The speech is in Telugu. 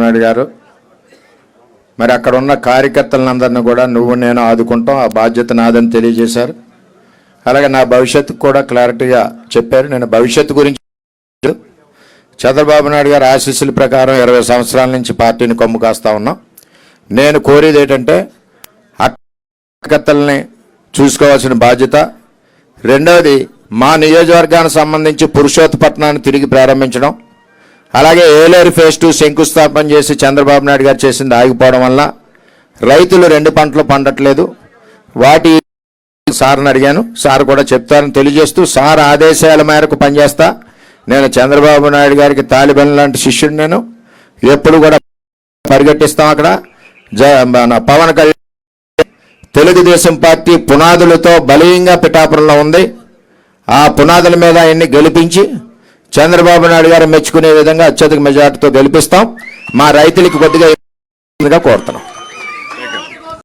నాయుడు గారు మరి అక్కడ ఉన్న కార్యకర్తలందరినీ కూడా నువ్వు నేను ఆదుకుంటాం, ఆ బాధ్యత నాదని తెలియజేశారు. అలాగే నా భవిష్యత్తు కూడా క్లారిటీగా చెప్పారు. నేను భవిష్యత్తు గురించి చంద్రబాబు నాయుడు గారు ఆశీస్సుల ప్రకారం 20 సంవత్సరాల నుంచి పార్టీని కొమ్ము కాస్తా ఉన్నాం. నేను కోరేది ఏంటంటే కార్యకర్తల్ని చూసుకోవాల్సిన బాధ్యత. రెండవది, మా నియోజకవర్గానికి సంబంధించి పురుషోత్తపట్నాన్ని తిరిగి ప్రారంభించడం, అలాగే ఏలేరు ఫేజ్ 2 శంకుస్థాపన చేసి చంద్రబాబు నాయుడు గారు చేసింది ఆగిపోవడం వల్ల రైతులు 2 పంటలు పండట్లేదు. వాటి సార్ని అడిగాను, సార్ కూడా చెప్తారని తెలియజేస్తూ, సార్ ఆదేశాల మేరకు పనిచేస్తా. నేను చంద్రబాబు నాయుడు గారికి తాలిబాన్ లాంటి శిష్యుడు, నేను ఎప్పుడు కూడా పరిగెట్టిస్తాం. అక్కడ పవన్ కళ్యాణ్ తెలుగుదేశం పార్టీ పునాదులతో బలీయంగా పిఠాపురంలో ఉంది. ఆ పునాదుల మీద ఆయన్ని గెలిపించి చంద్రబాబు నాయుడు గారు మెచ్చుకునే విధంగా అత్యధిక మెజార్టీతో గెలిపిస్తాం. మా రైతులకి కొద్దిగా కోరుతున్నాం.